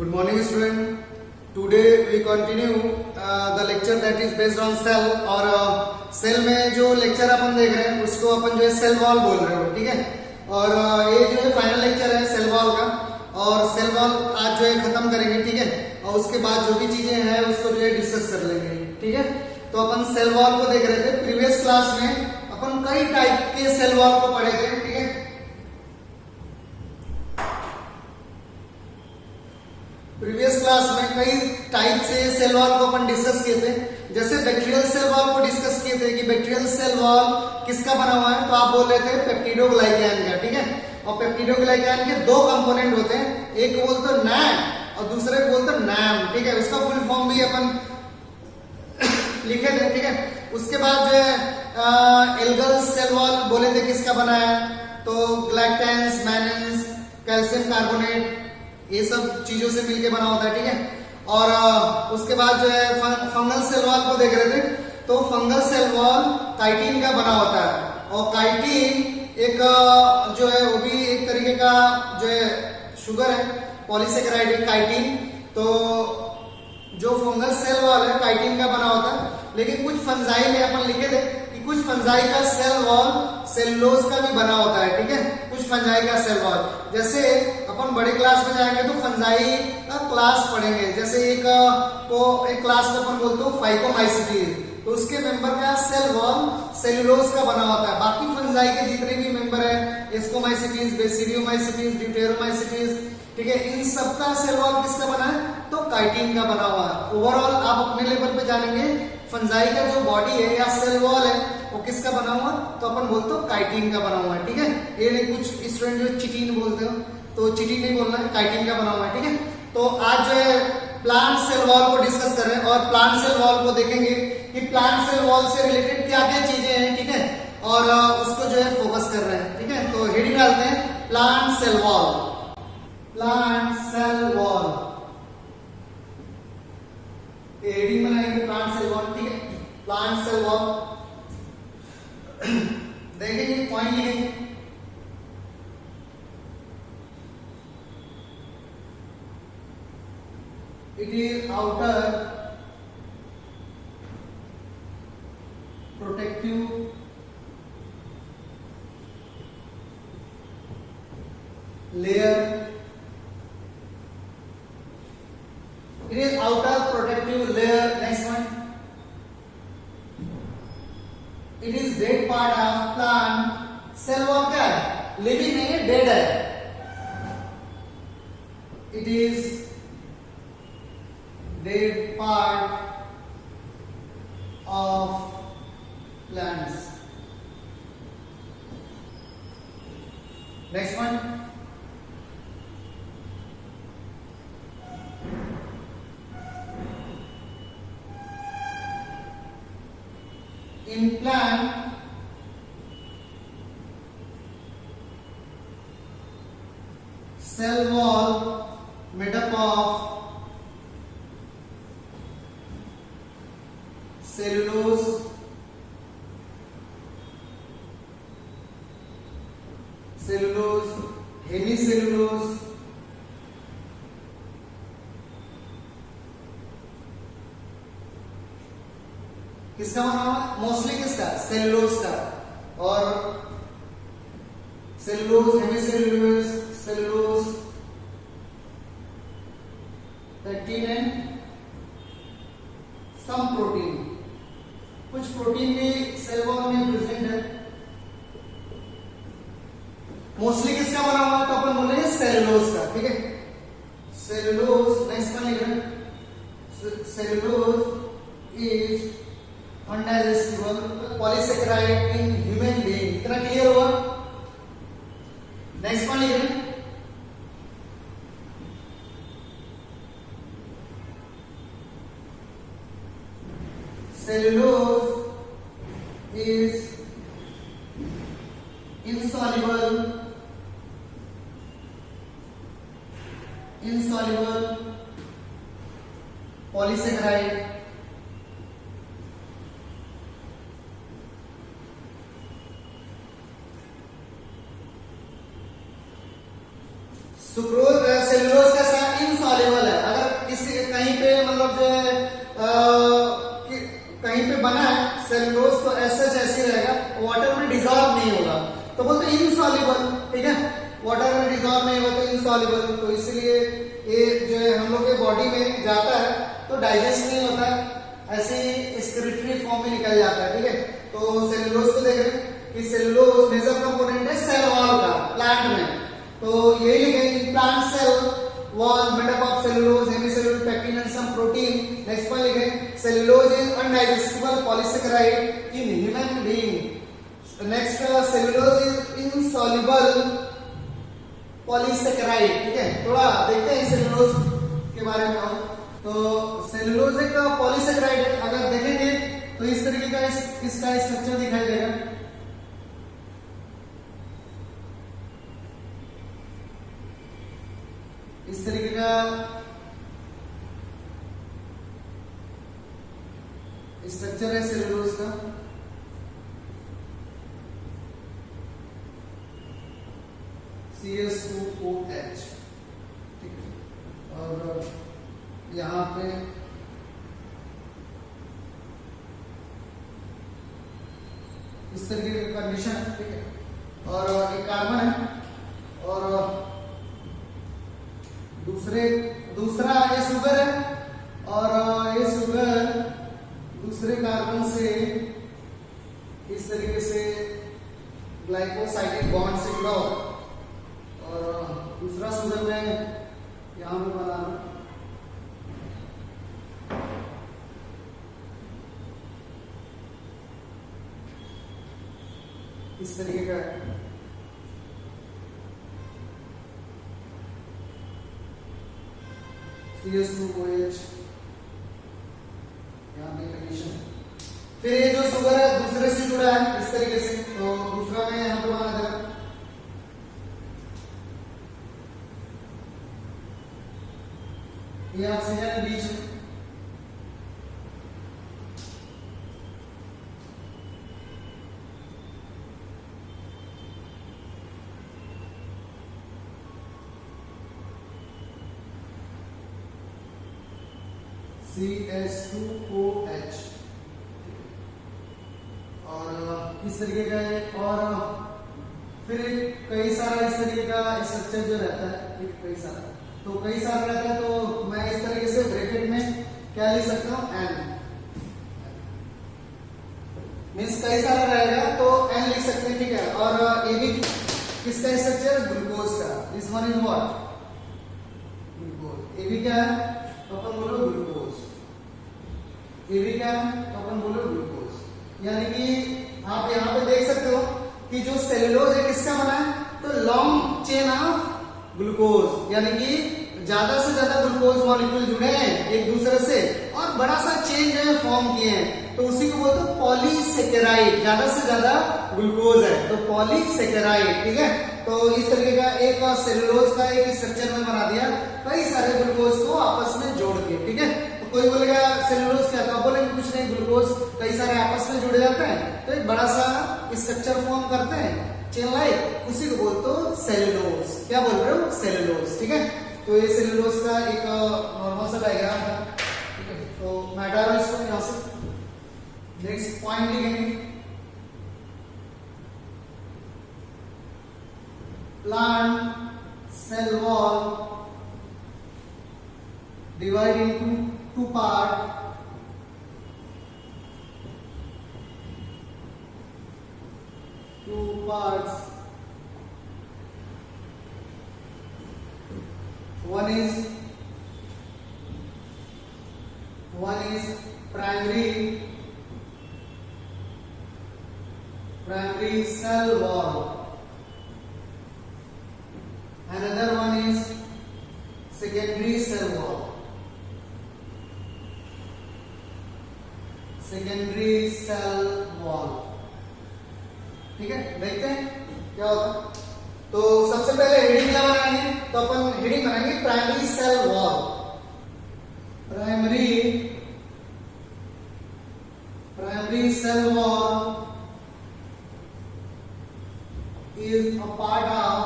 Good morning, student. Today we continue the lecture that is based on cell और cell में जो lecture अपन देख रहे हैं उसको अपन जो है सेल वॉल बोल रहे हो, ठीक है। और ये जो है फाइनल लेक्चर है सेल वॉल का, और सेल वॉल आज जो है खत्म करेंगे, ठीक है। और उसके बाद जो भी चीजें हैं उसको जो है डिस्कस कर लेंगे, ठीक है। तो अपन सेल वॉल को देख रहे थे प्रीवियस क्लास में, अपन कई टाइप के सेल वॉल को पढ़े थे, ठीक है। प्रीवियस क्लास में कई टाइप से सेल वॉल को अपन डिस्कस किए थे। जैसे बैक्टीरियल सेल वॉल को डिस्कस किए थे कि बैक्टीरियल सेल वॉल किसका बना हुआ है, तो आप बोल रहे थे पेप्टिडोग्लाइकैन का, ठीक है। और पेप्टिडोग्लाइकैन के दो कंपोनेंट होते हैं, एक को बोलते हैं नैम और दूसरे को बोलते हैं नैम, ठीक है। उसका फुल फॉर्म भी अपन लिखे थे, ठीक है। उसके बाद जो है एल्गल सेल वॉल बोले थे किसका बना है, तो ग्लाइकेंस, मैनेंस, कैल्शियम कार्बोनेट, ये सब चीजों से मिलके बना होता है, ठीक है। और उसके बाद जो है फंगल सेल वॉल को देख रहे थे, तो फंगल सेल वॉल काइटिन का बना होता है। और काइटिन एक जो है वो भी एक तरीके का जो है शुगर है, पॉलीसेकेराइड काइटिन। तो जो फंगल सेल वॉल है काइटिन का बना होता है। लेकिन कुछ फंजाई में अपन लिखे थे कि कुछ फंजाई का सेल वॉल सेलुलोज का भी बना होता है, ठीक है। कुछ फंजाई का सेल वॉल, जैसे अपन बड़े क्लास में जाएंगे तो फंजाई का क्लास पढ़ेंगे। जैसे एक क्लास को अपन बोलते हो फाइकोमाइसिटीज, तो उसके मेंबर का सेल वॉल सेलुलोज का बना होता है। बाकी फंजाई के जितने भी मेंबर है, एस्कोमाइसिटीज, बेसिडियोमाइसिटीज, ड्यूटेरोमाइसिटीज, ठीक है, इन सबका सेल वॉल किसका बना है, तो काइटिन का बना हुआ है। ओवरऑल आप अपने लेवल पे जानेंगे फंजाई का जो बॉडी है या सेल वॉल है वो किसका बना हुआ, तो अपन बोलते हो काइटिन का बना हुआ है, ठीक है। ये नहीं कुछ स्टूडेंट जो चिटिन बोलते हो, तो चिटिन नहीं बोलना है, काइटिन का बना हुआ है, ठीक है। तो आज जो है प्लांट सेल वॉल को डिस्कस कर रहे हैं और प्लांट सेल वॉल को देखेंगे कि प्लांट सेल वॉल से रिलेटेड क्या क्या चीजें हैं, ठीक है। और उसको जो है फोकस कर रहे हैं, ठीक है। तो हेडिंग डालते हैं plant cell wall, plant cell wall, heading बनाएंगे प्लांट सेल वॉल, ठीक है। प्लांट सेल वॉल देखेंगे, पॉइंट लिखेंगे। It is outer protective layer. It is outer protective layer. Next one. It is dead part of plant. Cell wall क्या है? Living नहीं है, dead है. It is dead part of plants. Next one. In plant, cell wall made up of cellulose, hemicellulose, किसका बना हुआ है, mostly किसका, सेलुलोज का। और cellulose, hemicellulose, cellulose, pectin and some protein. कुछ प्रोटीन भी सेल वॉल में प्रेजेंट है। मोस्टली किसका बना हुआ है, तो अपन बोलेंगे सेलुलोज का, ठीक है। सेलुलोज, नेक्स्ट वन लिख रहे हैं, cellulose is undigestible polysaccharide in human being. इतना क्लियर हुआ। नेक्स्ट वन लिख रहे हैं, cellulose is insoluble polysaccharide. Sucrose cellulose का साथ इनसॉल्युबल है, इनसॉल्युबल, ठीक है, वाटर में डिजॉल्व नहीं हुआ तो इनसॉल्युबल, तो इसलिए ये जो है हम लोग के बॉडी में जाता है तो डाइजेस्ट नहीं होता है, ऐसे ही एक्सक्रीटरी फॉर्म में निकल जाता है, ठीक है। तो सेलुलोज को देख रहे हैं कि सेलुलोज मेजर कंपोनेंट है सेल वॉल का प्लांट में, तो यही लिखे plant cell wall made up of cellulose, hemicellulose, pectin and some protein. Next point लिखे cellulose is undigestible polysaccharide in human being. Next cellulose is insoluble polysaccharide, ठीक है। थोड़ा देखते हैं सेलुलोज के बारे में हम। तो सेलुलोज एक पॉलीसेकेराइड है, अगर देखेंगे तो इस तरीके का इसका स्ट्रक्चर दिखाई देगा, इस तरीके का स्ट्रक्चर है सेलुलोज का। CH2OH, ठीक है, और यहाँ पे इस तरीके का कंडीशन है, ठीक है, और एक कार्बन है और दूसरा ये शुगर है, और ये शुगर दूसरे कार्बन से इस तरीके से ग्लाइकोसाइडिक बॉन्ड से जुड़ा होगा, और दूसरा शुगर में यहां पे बना इस तरीके का CH2OH यहाँ पे कंडीशन है। फिर ये जो शुगर है दूसरे से जुड़ा है इस तरीके से, तो दूसरा में यहाँ पे बना देगा, ये ऑक्सीजन के बीच में, CH2OH, और इस तरीके का है, और फिर कई सारा इस तरीके का स्ट्रक्चर जो रहता है, कई सारा रहता है, तो मैं इस तरीके से ब्रैकेट में क्या लिख सकता हूं, N, मीन्स कई सारा रहेगा तो N लिख सकते हैं, ठीक है। और ये भी किसका स्ट्रक्चर, ग्लूकोज का, this one is what, glucose. ये भी क्या है, तो अपन बोलो ग्लूकोज, ये भी क्या है, तो अपन बोलो ग्लूकोज। यानी कि आप यहाँ पे देख सकते हो कि जो सेलुलोज है किसका बना है, तो लॉन्ग चेन ऑफ ग्लूकोज, यानी कि ज्यादा से ज्यादा ग्लूकोज मॉलिक्यूल जुड़े हैं एक दूसरे से और बड़ा सा चेन जो है फॉर्म किए हैं, तो उसी को बोलते हैं पॉलीसेकेराइड, ज्यादा से ज्यादा ग्लूकोज है तो पॉलीसेकेराइड, ठीक है। तो इस तरीके का एक सेलुलोज का एक स्ट्रक्चर में बना दिया कई सारे ग्लूकोज को आपस में जोड़ के, ठीक है। तो कोई बोलेगा सेलुलोज क्या, तो आप बोलेंगे कुछ नहीं, ग्लूकोज कई सारे आपस में जुड़े जाते हैं तो एक बड़ा सा स्ट्रक्चर फॉर्म करते हैं चेन लाइक, उसी को बोलते हो सेलुलोज। क्या बोल रहे हो, सेलुलोज, ठीक है। तो ये सेलुलोज का एक नॉर्मल सा डायग्राम था, ठीक है। तो मैं हटा रहा हूं इसको यहां से। नेक्स्ट पॉइंट लिखेंगे, plant cell wall divide into two part, two parts. One is primary cell wall. Another one is secondary cell wall. Secondary cell wall. ठीक है, देखते हैं क्या होगा। तो सबसे पहले हेडिंग क्या बनाएंगे, तो अपन हेडिंग बनाएंगे primary cell wall. Primary cell wall is a part of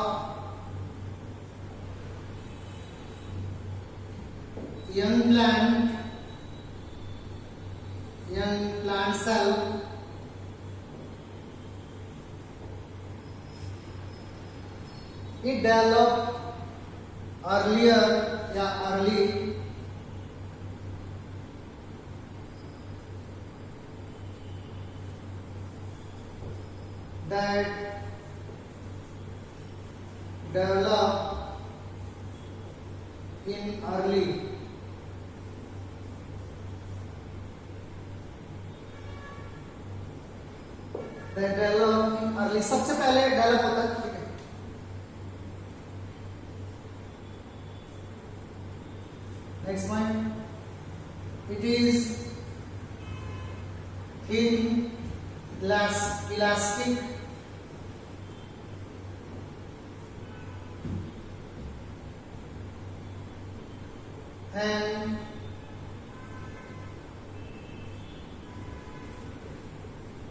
young plant cell it develop earlier या early that develop in early सबसे पहले डेवलप होता है, ठीक है। Next point, it is in elastic and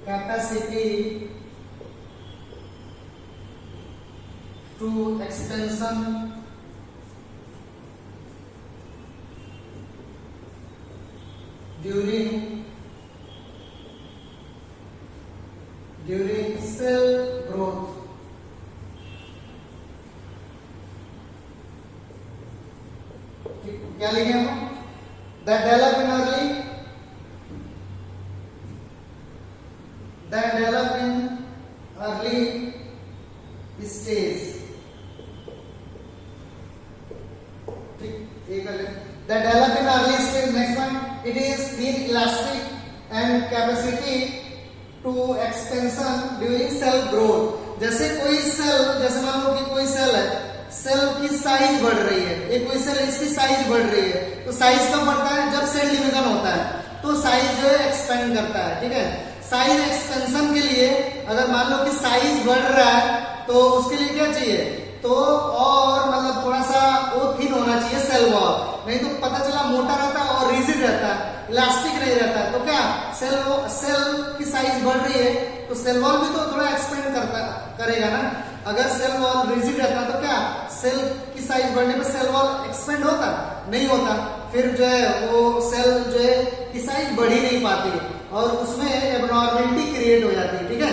capacity to expansion during cell growth. क्या लिखे हम? That develop in early stage. ठीक, ये कर ले. That develop in early stage. Next one, it is inelastic and capacity to expansion during cell growth. जैसे कोई cell, जैसे मान लो कि कोई सेल है, सेल की साइज बढ़ रही है, एक कोई सेल है इसकी साइज बढ़ रही है, तो साइज कब बढ़ता है? जब सेल डिवीजन होता है तो साइज जो है एक्सपेंड करता है, ठीक है। साइज एक्सपेंशन के लिए अगर मान लो कि साइज बढ़ रहा है तो उसके लिए क्या चाहिए? तो और मतलब थोड़ा सा वो थिन होना चाहिए सेल वॉल, नहीं तो पता चला मोटा रहता है और रिजिड रहता है, इलास्टिक नहीं रहता है, तो क्या सेल की साइज बढ़ रही है तो सेल वॉल भी तो थोड़ा एक्सपेंड करेगा ना। अगर सेल वॉल रिजिड रहता तो क्या सेल की साइज बढ़ने पे सेल वॉल एक्सपेंड होता? नहीं होता, फिर जो है वो सेल जो है की साइज बढ़ ही नहीं पाती और उसमें एबनॉर्मलिटी क्रिएट हो जाती है, ठीक है।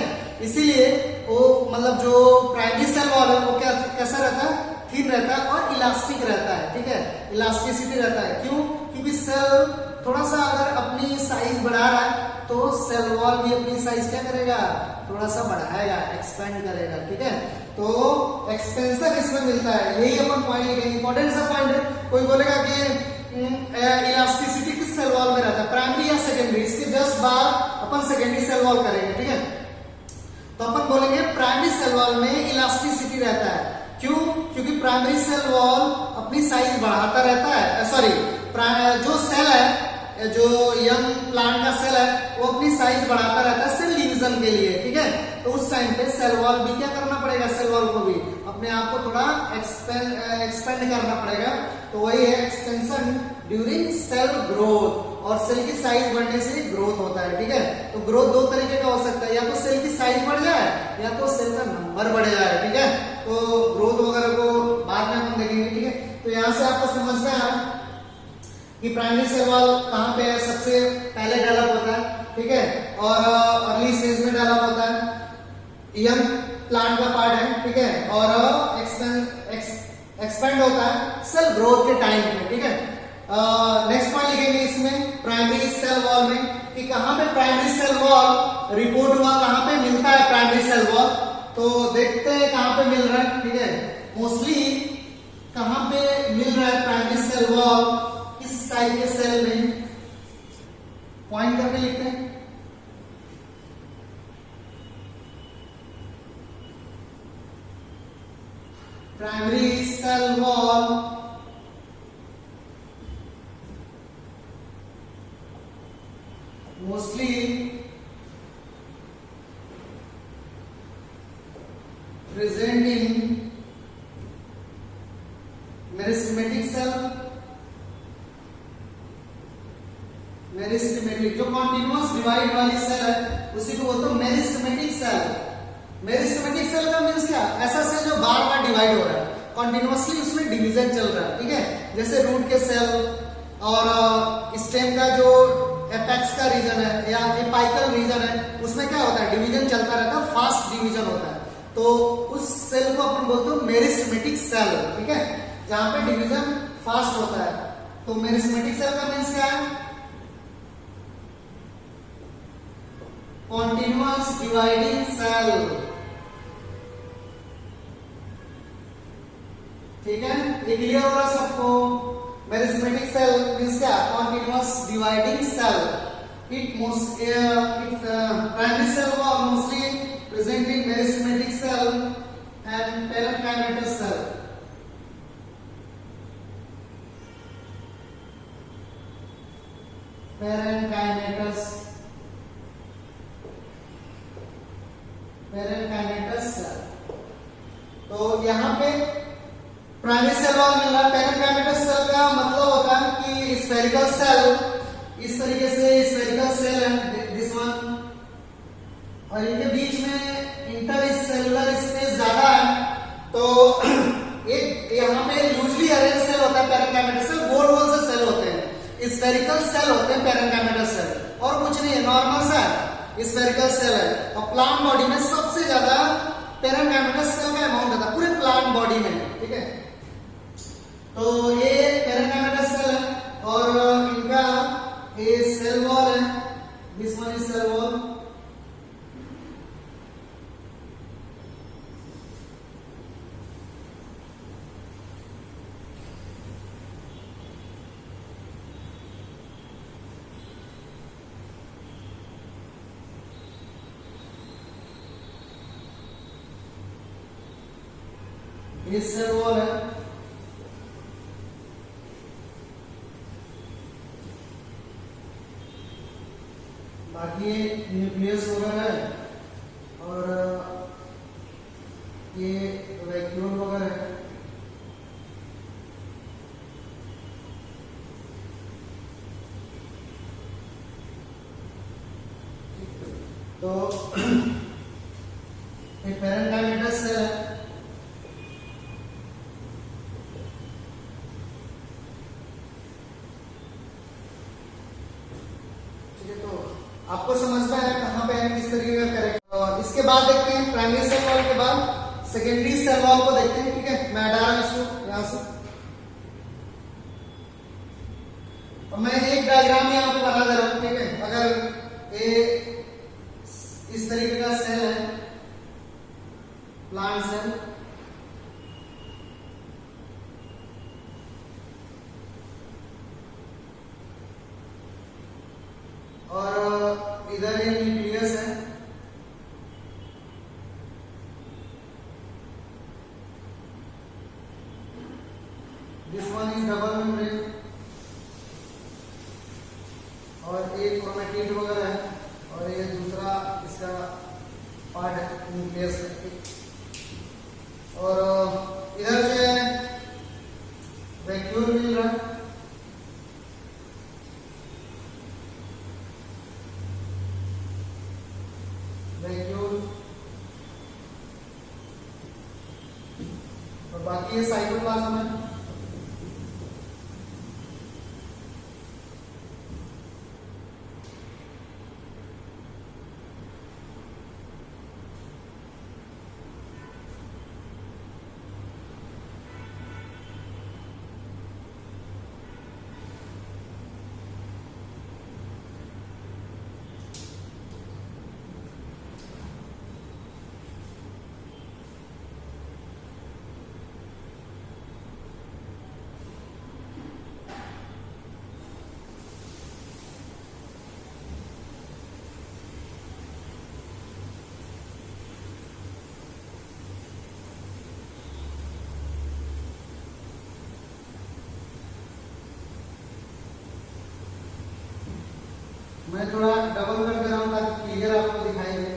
इसीलिए वो मतलब जो प्राइमरी सेल वॉल है वो क्या कैसा रहता है? थिन रहता है और इलास्टिक रहता है, ठीक है, इलास्टिसिटी रहता है। क्यों? क्योंकि सेल थोड़ा सा अगर अपनी साइज बढ़ा रहा है तो सेल वॉल भी अपनी साइज क्या करेगा? थोड़ा सा बढ़ाएगा, एक्सपेंड करेगा, ठीक है। तो एक्सपेंशन इसमें मिलता है, यही अपन पॉइंट लिखेंगे, इंपॉर्टेंट सा पॉइंट है। कोई बोलेगा कि इलास्टिसिटी किस सेल वॉल में रहता है, प्राइमरी या सेकेंडरी? इसके जस्ट बाद अपन सेकेंडरी सेल वॉल करेंगे, ठीक है। तो अपन बोलेंगे प्राइमरी सेल वॉल में इलास्टिसिटी रहता है। क्यों? क्योंकि प्राइमरी सेल वॉल अपनी साइज बढ़ाता रहता है, सॉरी जो सेल है, जो यंग प्लांट का सेल है वो अपनी साइज बढ़ाता रहता है सेल डिवीजन के लिए, ठीक है। तो उस टाइम पे सेल वॉल भी क्या करना पड़ेगा? सेल वॉल को भी अपने आप को थोड़ा एक्सपेंड करना पड़ेगा। तो वही है एक्सपेंशन ड्यूरिंग सेल ग्रोथ, और सेल की साइज बढ़ने से ग्रोथ होता है, ठीक है। तो ग्रोथ दो तरीके का हो सकता है, या तो सेल की साइज बढ़ जाए या तो सेल का नंबर बढ़ जाए, ठीक है। तो ग्रोथ वगैरह को बाद में हम देखेंगे, ठीक है। तो यहाँ से आपको समझ में आया कि प्राइमरी सेल वॉल कहाँ पे है? सबसे पहले डेवलप होता है, ठीक है, और अर्ली स्टेज में डेवलप होता है, यंग प्लांट का पार्ट है, ठीक है, और एक्सपेंड होता है सेल ग्रोथ के टाइम पे, ठीक है। नेक्स्ट पॉइंट लिखेंगे इसमें प्राइमरी सेल वॉल में कि कहाँ पे प्राइमरी सेल वॉल रिपोर्ट हुआ, कहाँ पे मिलता है प्राइमरी सेल वॉल। तो देखते हैं कहाँ पे मिल रहा है, ठीक है। मोस्टली कहाँ पे मिल रहा है प्राइमरी सेल वॉल, इस टाइप के सेल में, पॉइंट करके लिखते हैं। Primary cell wall mostly present in meristematic cell, meristematic जो कॉन्टिन्यूअस डिवाइड वाली सेल है उसी को बोलते हैं मेरिस्टेमेटिक सेल। मेरिस्टेमेटिक सेल का मींस क्या? ऐसा सेल जो बार बार डिवाइड हो रहा है, कॉन्टिन्यूअसली उसमें डिवीजन चल रहा है, ठीक है। जैसे रूट के सेल और स्टेम का जो एपेक्स का रीजन है या एपाइकल रीजन है उसमें क्या होता है? डिवीजन चलता रहता है, फास्ट डिवीजन होता है। तो उस सेल को अपन बोलते हैं मेरिस्टेमेटिक सेल, ठीक है, जहां पे डिवीजन फास्ट होता है। तो मेरिस्टेमेटिक सेल का मीन्स क्या है? कॉन्टिन्यूअस डिवाइडिंग सेल, ठीक है, ये क्लियर होगा सबको? मेरिस्टेमेटिक सेल मींस क्या? Continuous dividing cell. It primary cell was mostly present in meristematic cell and parenchymatous cell. Parenchymatous cell. तो यहाँ पे प्राइमरी सेल वॉल मिल रहा है। पेरेंकाइमेटस सेल का मतलब होता है कि स्फेरिकल सेल, इस तरीके से स्फेरिकल सेल है दिस वन, और इनके बीच में इंटरसेलुलर स्पेस ज्यादा है। तो एक यहाँ पे लूजली अरेंज सेल होता है पेरेंकाइमेटस सेल, गोल गोल से सेल होते हैं, स्फेरिकल सेल होते हैं पेरेंकाइमेटस सेल, और कुछ नहीं है, नॉर्मल सा स्फेरिकल सेल है। और प्लांट बॉडी में सबसे ज्यादा पेरेंकाइमेटस सेल का अमाउंट होता है पूरे प्लांट बॉडी में, ठीक है। तो ये पेरेंकाइमेटस सेल है और इनका ये सेल वॉल है, this one is cell wall. ये सेल वॉल है। बाकी ये न्यूक्लियस वगैरह है और ये वैक्यूल वगैरह है। तो ये पेरेंकाइमेटस सेल है। आपको समझना है कहां पे है, किस तरीके का करेक्ट। और इसके बाद देखते हैं प्राइमरी सेल वॉल के बाद सेकेंडरी सेल वॉल को देखते हैं, ठीक है। मैं हटा रहा हूं इसको यहां से, और मैं एक डायग्राम यहां पे बना दे रहा हूं, ठीक है। अगर ये इस तरीके का सेल है, प्लांट सेल, और इधर ये न्यूक्लियस है, this one is double membrane, और एक क्रोमेटिड वगैरह है, और ये दूसरा इसका पार्ट है न्यूक्लियस है। और इधर जो है वैक्यूल मिल रहा है, और बाकी ये साइटोप्लाज्म है। मैं थोड़ा डबल कर दे रहा हूं ताकि क्लियर आपको दिखाई दे।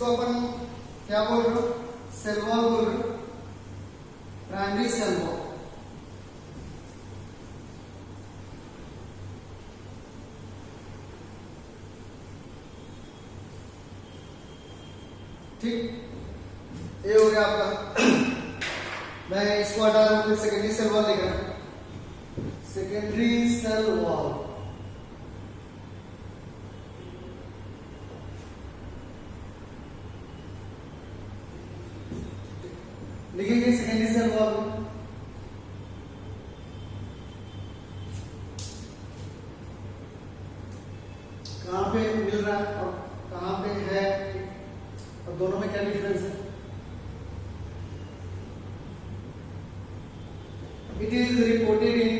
इसको अपन क्या बोल रहे हो, सेल वॉल बोल रहे हो, प्राइमरी सेल वॉल। ठीक, ये हो गया आपका। मैं इसको हटा रहा हूं, फिर सेकेंडरी सेल वॉल लिख रहा हूं, सेकेंडरी सेल वॉल। लिखेंगे सेकेंडरी सेल वॉल में कहां पे मिल रहा है और कहां पे है, और दोनों में क्या डिफरेंस है। It is reported in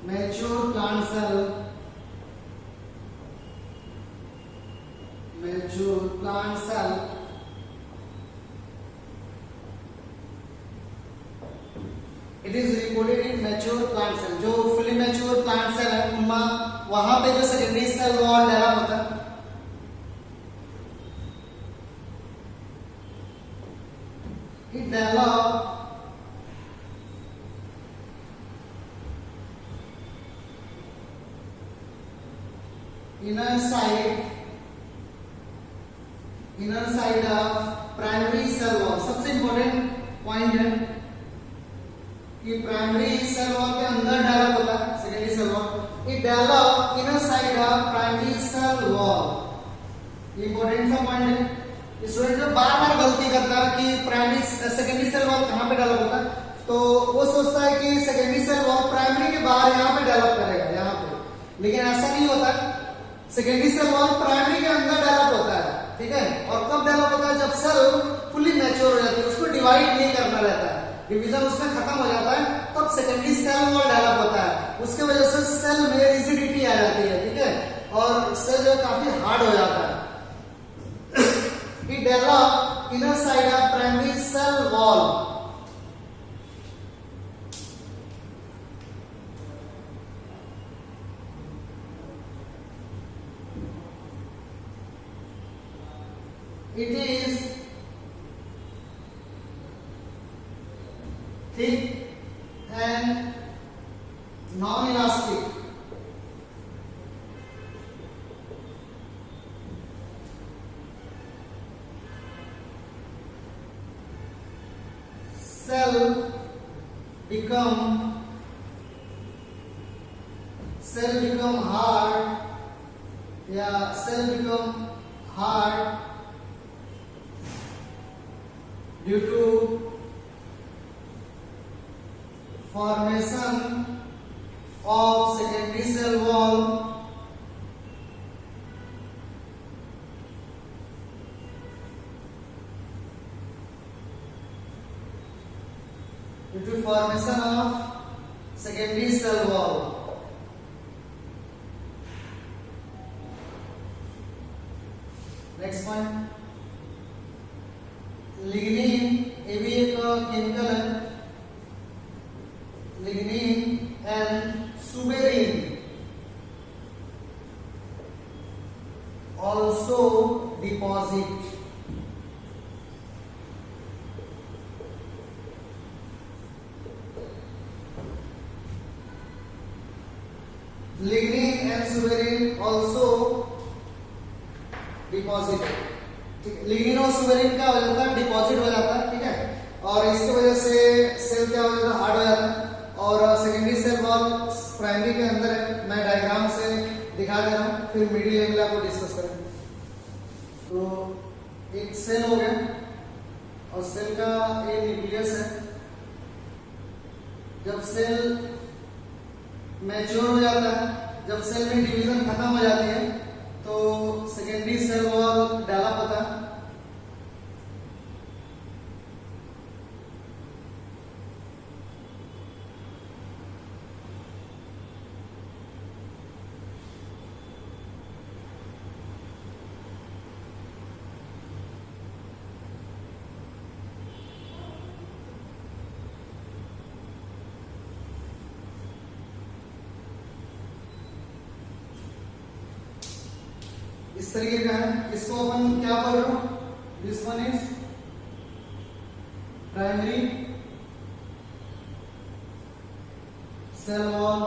mature plant cell, mature plant cell it is reported in mature plant cell. जो फुली मैच्योर प्लांट सेल है उनमें वहां पे जो सेकेंडरी सेल वॉल डेवलप होता है, it develop inner side of primary cell wall। सबसे important point है कि प्राइमरी सेल वॉल के अंदर डेवलप होता है secondary cell wall, it develop inner side of primary cell wall. Important सा पॉइंट है। स्टूडेंट जो बार बार गलती करता है कि प्राइमरी सेकेंडरी सेल वॉल कहां पे डेवलप होता है, तो वो सोचता है कि सेकेंडरी सेल वॉल प्राइमरी के बाहर यहां पे डेवलप करेगा यहां पे, लेकिन ऐसा नहीं होता। सेकेंडरी सेल वॉल प्राइमरी के अंदर डेवलप होता है, ठीक है। और कब डेवलप होता है, जब सेल फुली मैच्योर हो जाती है, उसको डिवाइड नहीं करना रहता है, डिवीजन उसमें खत्म हो जाता है, तब सेकेंडरी सेल वॉल डेवलप होता है। उसके वजह से सेल में रिजिडिटी आ जाती है, ठीक है, और सेल जो काफी हार्ड हो जाता है। It develop inner side of primary cell wall। It is thick and non-elastic। Cell become hard या cell become hard due to formation of secondary cell wall due to formation of secondary cell wall। Next point, lignin, ये भी एक chemical है, lignin and suberin also deposit lignin and suberin also deposit. Lignin और suberin क्या हो जाता है, deposit हो जाता है, ठीक है, और इसकी वजह से सेल क्या हो जाता है, हार्ड हो जाता है। और सेकेंडरी सेल वॉल प्राइमरी के अंदर है, मैं डायग्राम से दिखा दे रहा हूँ, फिर मिडिल लेवल आपको डिस्कस करेंगे। तो एक सेल हो गया और सेल का ये न्यूक्लियस है। जब सेल मैच्योर हो जाता है, जब सेल में डिवीजन खत्म हो जाती है, तो सेकेंडरी सेल वॉल डेवलप होता है। इस तरीके का है। इसको अपन क्या बोल रहे हो, this one is primary cell wall,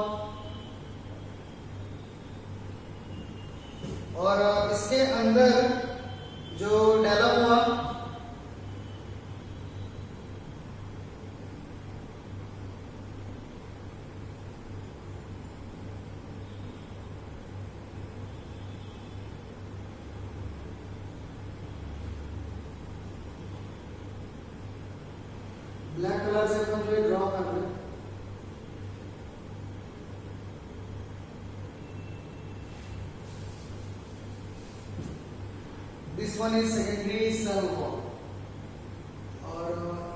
और इसके अंदर जो डेवलप हुआ ब्लैक कलर से अपन जो ड्रॉ कर रहे हैं, this one is secondary cell wall, और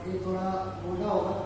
ये थोड़ा मोटा होगा।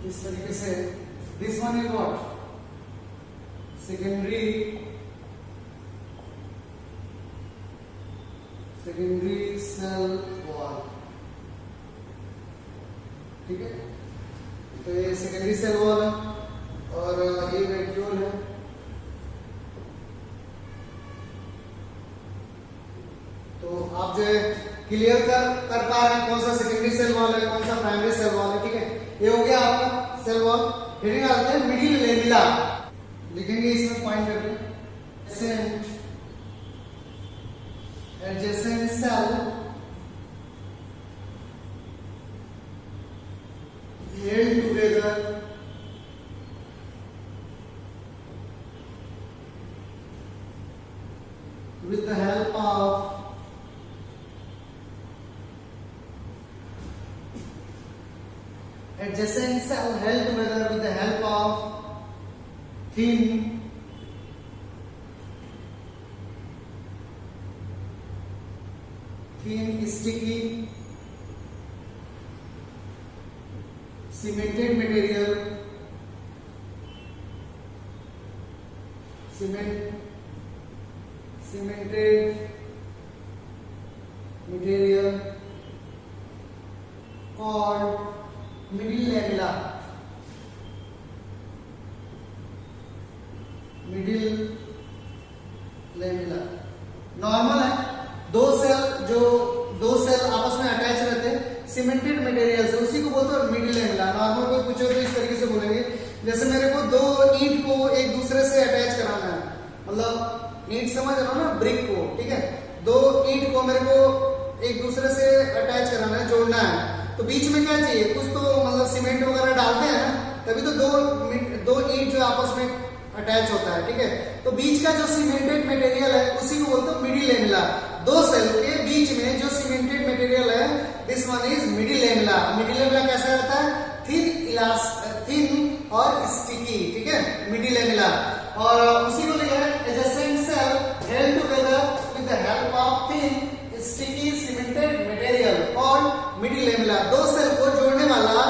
इस तरीके से this one is what, secondary cell wall, ठीक है। तो ये सेकेंडरी सेल वॉल है और ये वेट्यूल है। तो आप जो है क्लियर कर पा रहे हैं कौन सा सेकेंडरी सेल वॉल है, कौन सा प्राइमरी सेल वॉल है, ठीक है। ये हो गया आपका सेल वॉल। हेडिंग डालते हैं मिडिल लेमिला, लिखेंगे इसमें पॉइंट करके, adjacent cell held together with the help of adjacent cell held together with the help of thin sticky cemented material, cemented material called middle lamella, normal है। दो cell आपस में attach रहते हैं cemented material से, उसी को बोलते हैं मिडिल लेमिला। नॉर्मल कोई पूछो तो इस तरीके से बोलेंगे, जैसे मेरे को दो ईंट को एक दूसरे से अटैच कराना है, मतलब ईंट समझ रहा हूं ना, ब्रिक को, ठीक है। दो ईंट को मेरे को एक दूसरे से अटैच कराना है, जोड़ना है, तो बीच में क्या चाहिए, कुछ तो मतलब सीमेंट वगैरह डालते हैं ना, तभी तो दो ईंट जो आपस में अटैच होता है, ठीक है। तो बीच का जो सीमेंटेड मटेरियल है उसी को बोलते हैं मिडिल लेमिला। दो सेल के बीच में जो सीमेंटेड मटेरियल है, this one is middle lamella. Middle lamella कैसा रहता है, थिन और स्टिकी, ठीक है, मिडिल लेमिला। और उसी को लिखा है adjacent cell held together with the help of thin sticky cemented material called middle lamella. दो सेल को जोड़ने वाला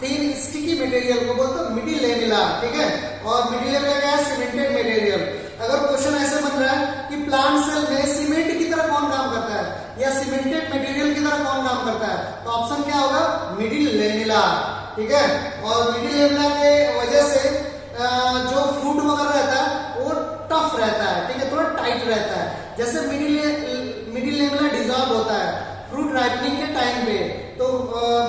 थिन स्टिकी मटेरियल को बोलते हैं मिडिल लेमिला, ठीक है। और मिडिल लेमिला क्या है, सीमेंटेड मटेरियल। अगर क्वेश्चन ऐसे बन रहा है कि प्लांट सेल में सीमेंट की तरह कौन काम करता है या सीमेंटेड मटेरियल की तरह कौन काम करता है, तो ऑप्शन क्या होगा, मिडिल लेमिला, ठीक है। और मिडिल लेमिला के वजह से जो फ्रूट वगैरह रहता है वो टफ रहता है, ठीक है, थोड़ा टाइट रहता है। जैसे मिडिल लेमिला डिसॉल्व होता है फ्रूट राइपनिंग के टाइम पे, तो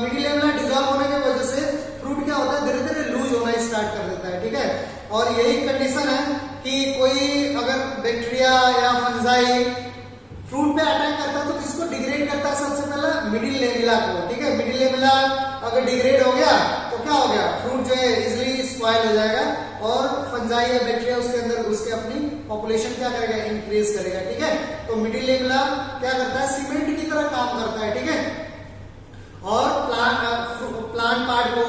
मिडिल लेमिना डिसॉल्व होने की वजह से फ्रूट क्या होता है, धीरे धीरे लूज होना स्टार्ट कर देता है, ठीक है। और यही कंडीशन है कि कोई अगर बैक्टीरिया या फंजाई फ्रूट पे अटैक करता है तो किसको डिग्रेड करता है, सबसे पहले मिडिल लेमिला को, ठीक है। मिडिल लेमिला अगर डिग्रेड हो गया तो क्या हो गया, फ्रूट जो है इजिली स्पॉइल हो जाएगा और फंजाई या बैक्टीरिया उसके अंदर उसके अपनी पॉपुलेशन क्या करेगा, इंक्रीज करेगा, ठीक है। तो मिडिल लेमिला क्या करता है, सीमेंट की तरह काम करता है, ठीक है। और प्लांट पार्ट को,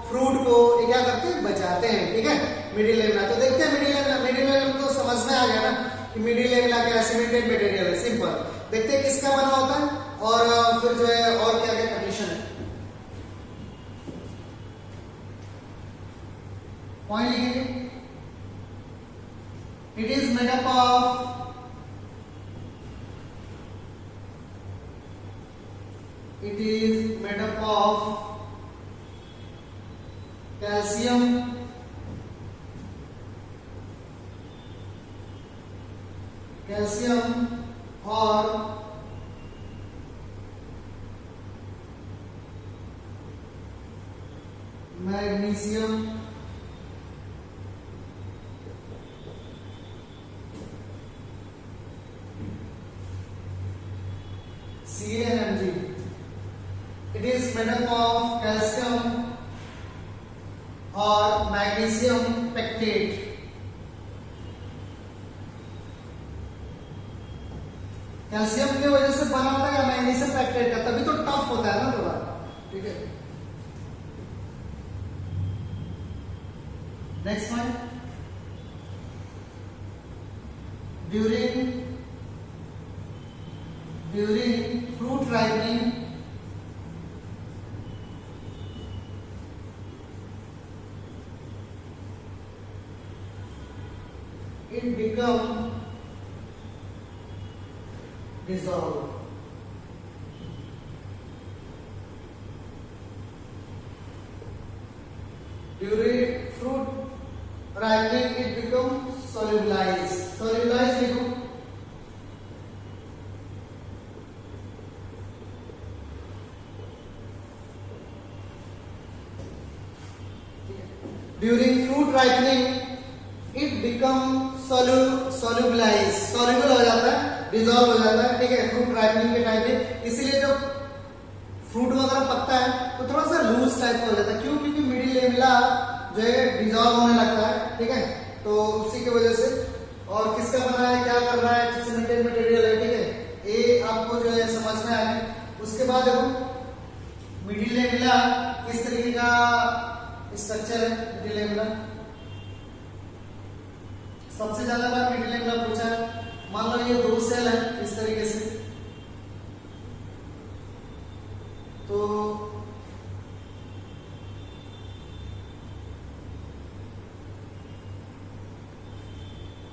फ्रूट को ये क्या करते हैं, बचाते हैं, ठीक है, मिडिल लेमिला। तो देखते हैं मिडिल लेमिला तो समझ में आ गया ना कि मिडिल लेमिला क्या सीमेंटेड मटेरियल है, सिंपल। देखते हैं किसका बना होता है और फिर जो है और क्या क्या कंडीशन है, पॉइंट लिखेंगे। It is made up of calcium, और magnesium, CaNMG। It is made up of calcium और मैग्नीशियम पेक्टेट। कैल्शियम की वजह से बना होता है या मैग्नीशियम पेक्टेट का, तभी तो टफ होता है ना थोड़ा, ठीक है। Next point, during fruit ripening it become dissolved। During fruit ripening it become solubilized लिखो। During fruit ripening it become solubilized, soluble हो जाता है, डिसॉल्व हो जाता है, ठीक है, फ्रूट राइपनिंग के टाइम पे। इसीलिए जब फ्रूट वगैरह पकता है तो थोड़ा सा लूज टाइप का हो जाता है, क्यों, क्योंकि मिडिल लेमिला जो है डिसॉल्व होने लगता है, ठीक है। तो उसी की वजह से, और किसका बना है, क्या कर रहा है, सीमेंटेड मटेरियल है, ठीक है, ये आपको जो है समझ में आ गया। उसके बाद देखो मिडिल लेमिला किस तरीके का स्ट्रक्चर है, मिडिल लेमिला सबसे ज्यादा बार मिडिल लेमिला पूछा है। मान लो ये दो सेल है इस तरीके से, तो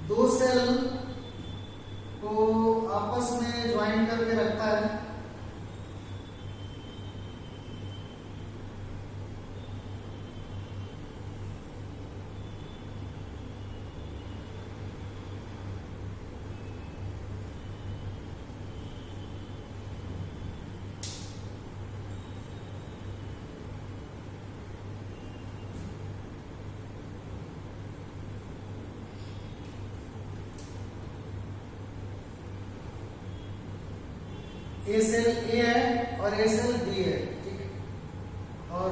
दो सेल को आपस में ज्वाइन करके रखता है, ए सेल ए है और ए सेल बी है, ठीक है। और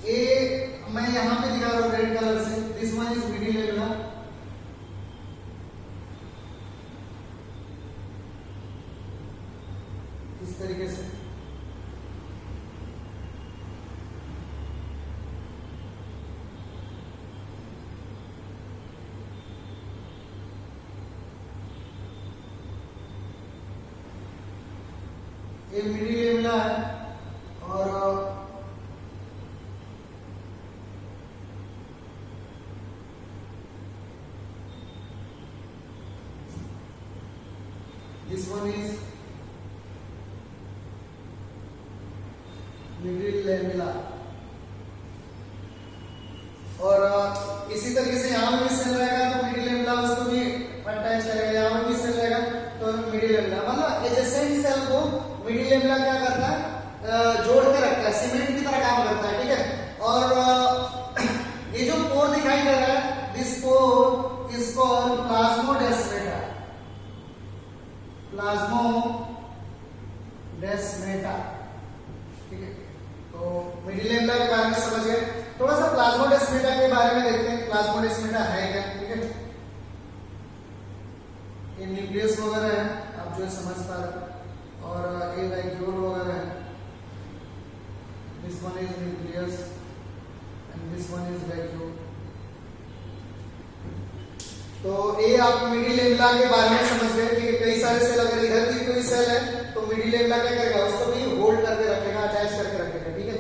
ए मैं यहां पे दिखा रहा हूं रेड कलर से, this one is middle lamina, इस तरीके से। ये मिडिल लेमिना है और this one is middle lamina. और इसी तरीके से यहां में भी सेल रहेगा तो मिडिल लेमिना उसको भी अटैच करेगा, यहां में भी सेल रहेगा तो मिडिल लेमिना, मतलब एडजेसेंट सेल को मिडिल लेवला क्या करता है, जोड़ के रखता है, सीमेंट की तरह काम करता है, ठीक है। और ये जो पोर दिखाई दे रहा है, this pore is called plasmodesmata, plasmodesmata, ठीक है। तो मिडिल लेवला के बारे में समझ गए। थोड़ा सा प्लाज्मोडेस्मेटा के बारे में देखते हैं, प्लाज्मोडेस्मेटा है क्या, ठीक है। ये न्यूक्लियस वगैरह है, आप जो समझ पा रहे, और ये वैक्यूल वगैरह है। This one is nucleus and this one is vacuole. तो ये आप मिडिल लेवला के बारे में समझ गए, ठीक है। कई सारे सेल, अगर इधर भी कोई सेल है तो मिडिल लेवला क्या करेगा, उसको भी होल्ड करके रखेगा, अटैच करके रखेगा, ठीक है।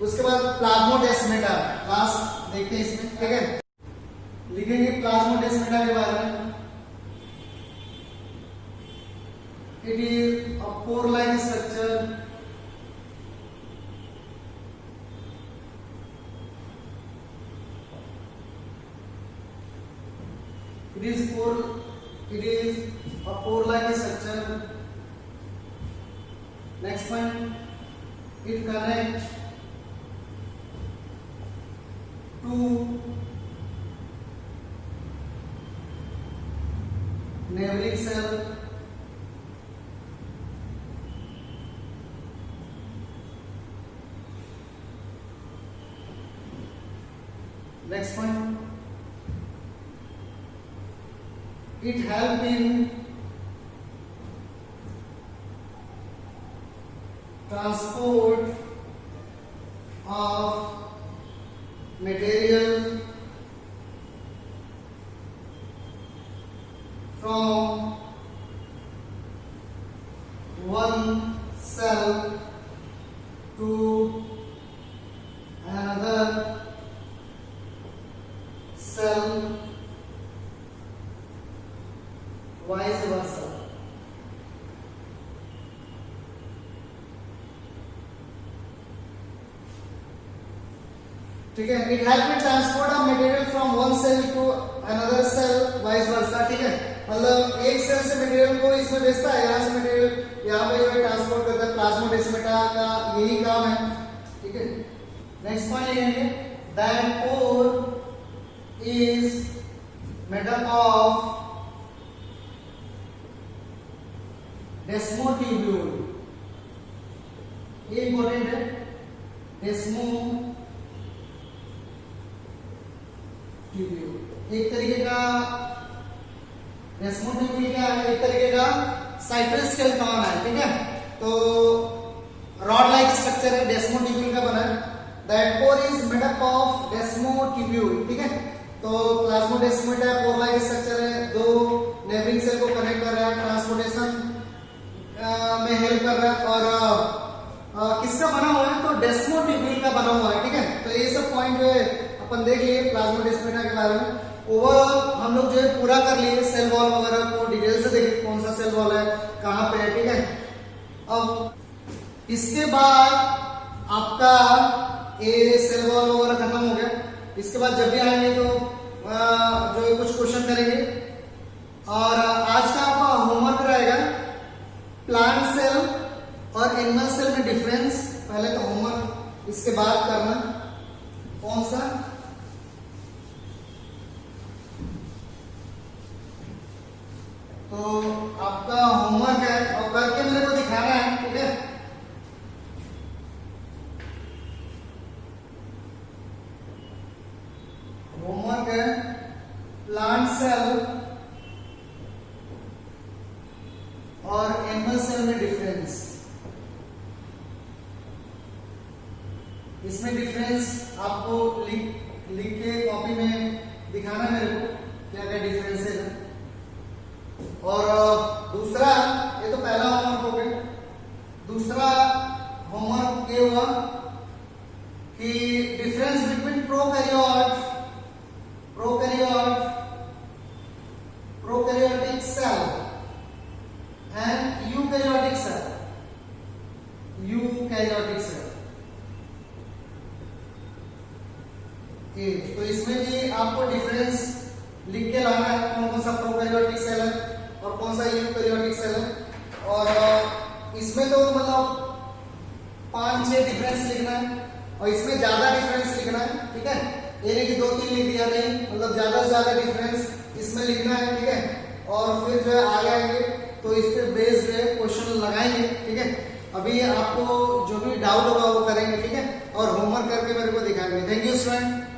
उसके बाद प्लाज्मोडेस्मेटा, लास्ट देखते हैं इसमें, ठीक है। लिखेंगे प्लाज्मोडेस्मेटा के बारे में। It is a pore-like structure. It is a pore-like structure. Next one, it connects to neighboring cell. Next one, it helps in transport of material from one cell to another cell, vice versa. ठीक है। It help in transport of material from one cell to another cell, vice versa, ठीक है। मतलब एक cell से material को इसमें भेजता है, यहाँ से मटेरियल यहाँ पे ट्रांसपोर्ट करता है। प्लाज्मोडेस्मेटा का यही काम है, ठीक है। नेक्स्ट पॉइंट लिखेंगे, that pore is made up of desmotubule. ये इंपॉर्टेंट है, डेस्मोट्यूब्यूल। एक तरीके का डेस्मोट्यूब्यूल क्या है, एक तरीके का साइटोस्केलेटन है, ठीक है। तो रॉड लाइक स्ट्रक्चर है, डेस्मोट्यूब्यूल का बना है। That pore is made up of desmotubule, ठीक है। तो प्लाज्मोडेस्मेटा पोर लाइक स्ट्रक्चर है, दो नेबरिंग सेल को कनेक्ट कर रहा है, ट्रांसपोर्टेशन में हेल्प कर रहा है, और किसका बना हुआ है, तो डेस्मोट्यूब्यूल का बना हुआ है, ठीक है। तो ये सब पॉइंट जो है अपन देख लिए प्लाज्मोडेस्मेटा के बारे में। ओवरऑल हम लोग जो है पूरा कर लिए, सेल वॉल वगैरह को डिटेल से देखे, कौन सा सेल वॉल है, कहाँ पे है, ठीक है। अब इसके बाद आपका ये सेल वॉल वगैरह खत्म हो गया। इसके बाद जब भी आएंगे तो जो है कुछ क्वेश्चन करेंगे, और आज का आपका होमवर्क रहेगा प्लांट सेल और एनिमल सेल में डिफरेंस। पहले तो होमवर्क, इसके बाद करना कौन सा, तो आपका होमवर्क है और करके मेरे को दिखाना है, ठीक है। होमवर्क है प्लांट सेल और एनिमल सेल में डिफरेंस। इसमें डिफरेंस आपको लिख के कॉपी में दिखाना मेरे को क्या क्या डिफरेंस है। और दूसरा, ये तो पहला होमवर्क हो गया। दूसरा होमवर्क ये हुआ कि difference between prokaryotic cell and eukaryotic cell. तो इसमें भी आपको डिफरेंस लिख के लाना है, कौन कौन सा प्रोकैरियोटिक सेल है और कौन सा यूकैरियोटिक सेल है। और इसमें तो मतलब 5-6 डिफरेंस लिखना है और इसमें ज्यादा डिफरेंस लिखना है, ठीक है। ये नहीं कि 2-3 लिख दिया, नहीं, मतलब ज्यादा से ज्यादा डिफरेंस इसमें लिखना है, ठीक है। और फिर जो है आगे आएंगे तो इस पे बेस्ड जो है क्वेश्चन लगाएंगे, ठीक है। अभी आपको जो भी डाउट होगा वो करेंगे, ठीक है, और होमवर्क करके मेरे को दिखाएंगे। Thank you student.